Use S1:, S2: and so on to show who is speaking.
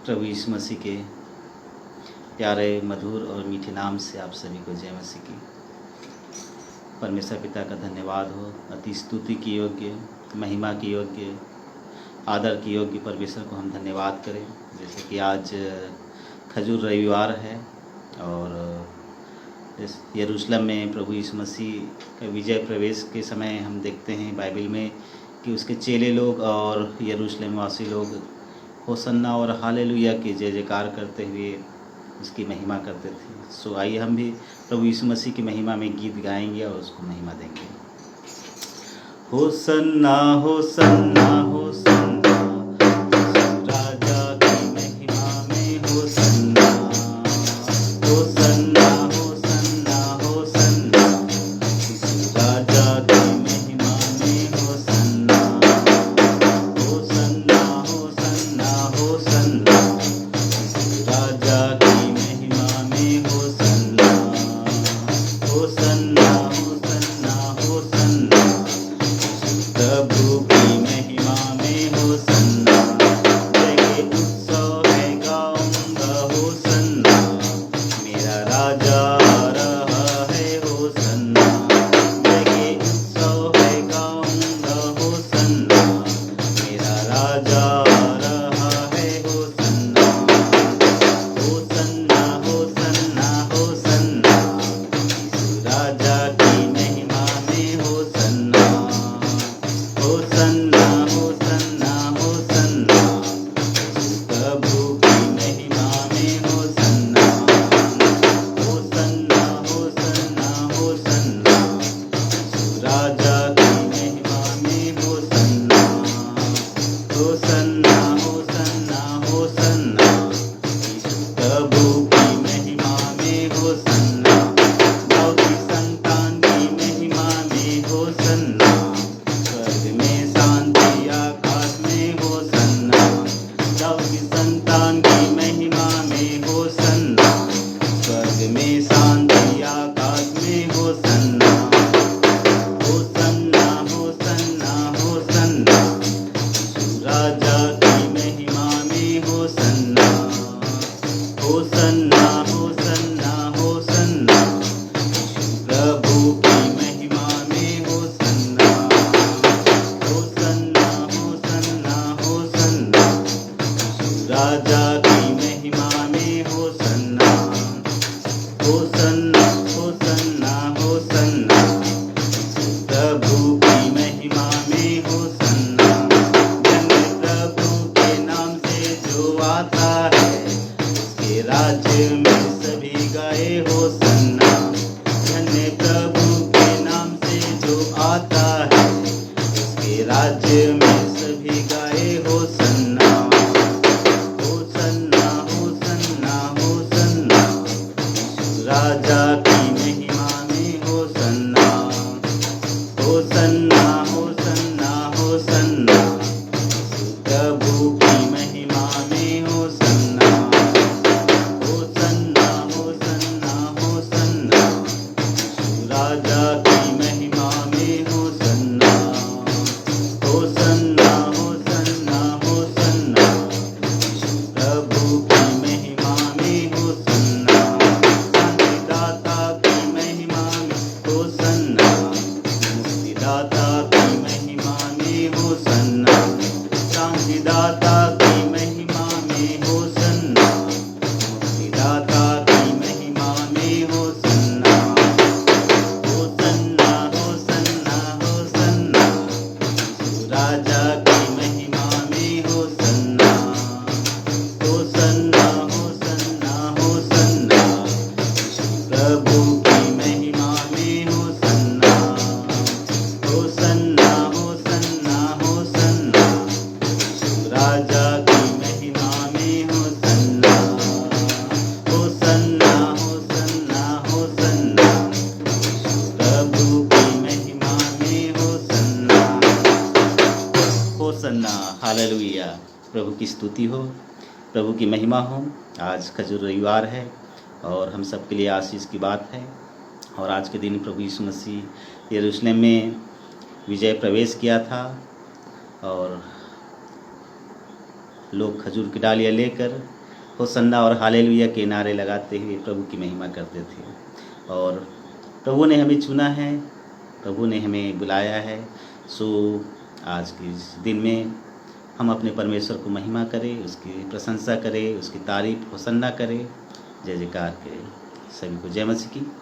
S1: प्रभु यीशु मसीह के प्यारे मधुर और मीठे नाम से आप सभी को जय मसीह की। परमेश्वर पिता का धन्यवाद हो। अति स्तुति की योग्य, महिमा की योग्य, आदर की योग्य परमेश्वर को हम धन्यवाद करें। जैसे कि आज खजूर रविवार है और इस यरूशलेम में प्रभु यीशु मसीह का विजय प्रवेश के समय हम देखते हैं बाइबल में कि उसके चेले लोग और यरूशलेम वासी लोग होसन्ना और हालेलुया के जय जयकार करते हुए उसकी महिमा करते थे। सो आइए हम भी प्रभु यीशु मसीह की महिमा में गीत गाएंगे और उसको महिमा देंगे। होसन्ना होसन्ना होसन्ना, राजा की महिमा में होसन्ना, होसन्ना होसन्ना होसन्ना, राजा की महिमा में होसन्ना, होसन्ना होसन्ना होसन्ना, राजा की महिमा में होसन्ना, होसन्ना होसन्ना होसन्ना, प्रभु की महिमा में होसन्ना। जय उत्सव है गाऊंगा होसन्ना, मेरा राजा आ रहा है होसन्ना। जय उत्सव है गाऊंगा होसन्ना, मेरा राजा आ रहा है होसन्ना, होसन्ना होसन्ना होसन्ना, राजा की महिमा में होसन्ना, होसन्ना होसन्ना होसन्ना, प्रभु की महिमा में होसन्ना, होसन्ना होसन्ना होसन्ना, राजा की महिमा में होसन्ना, होसन्ना होसन्ना होसन्ना, प्रभु की महिमा में होसन्ना। दाऊद की संतान की महिमा में होसन्ना, स्वर्ग में शांति आकाश में होसन्ना। दाऊद की संतान की महिमा में होसन्ना, स्वर्ग में शांति आकाश में होसन्ना, होसन्ना होसन्ना होसन्ना, राजा की महिमा में होसन्ना, होसन्ना होसन्ना होसन्ना, प्रभु की महिमा में होसन्ना, होसन्ना होसन्ना होसन्ना, राजा की महिमा में होसन्ना, होसन्ना होसन्ना होसन्ना, प्रभु की महिमा में होसन्ना। धन्य प्रभु के नाम से जो आता है, उसके राज्य में सभी गाए होसन्ना। धन्य प्रभु के नाम से जो आता है, उसके राज्य में सभी गाए होसन्ना, होसन्ना होसन्ना होसन्ना, राजा की महिमा में होसन्ना, होसन्ना होसन्ना होसन्ना, प्रभु की महिमा में होसन्ना, होसन्ना होसन्ना होसन्ना, राजा की महिमा में होसन्ना, होसन्ना होसन्ना होसन्ना, प्रभु की महिमा में होसन्ना। शांतिदाता की महिमा में होसन्ना, मुक्तिदाता की महिमा में होसन्ना। शांतिदाता की महिमा में होसन्ना, मुक्तिदाता की महिमा में होसन्ना, होसन्ना होसन्ना होसन्ना, राजा की महिमा में होसन्ना, होसन्ना होसन्ना होसन्ना, प्रभु की महिमा में होसन्ना, होसन्ना होसन्ना होसन्ना, राजा की महिमा में होसन्ना, होसन्ना होसन्ना होसन्ना, प्रभु की महिमा में होसन्ना, होसन्ना। हालेलुया। प्रभु की स्तुति हो, प्रभु की महिमा हो। आज खजूर रविवार है और हम सब के लिए आशीष की बात है। और आज के दिन प्रभु यीशु मसीह यरूशलेम में विजय प्रवेश किया था और लोग खजूर की डालियाँ लेकर होसन्ना और हालेलुया के नारे लगाते हुए प्रभु की महिमा करते थे। और प्रभु ने हमें चुना है, प्रभु ने हमें बुलाया है। सो आज के इस दिन में हम अपने परमेश्वर को महिमा करें, उसकी प्रशंसा करें, उसकी तारीफ होसन्ना करें, जय जयकार करें। सभी को जय मसीह की।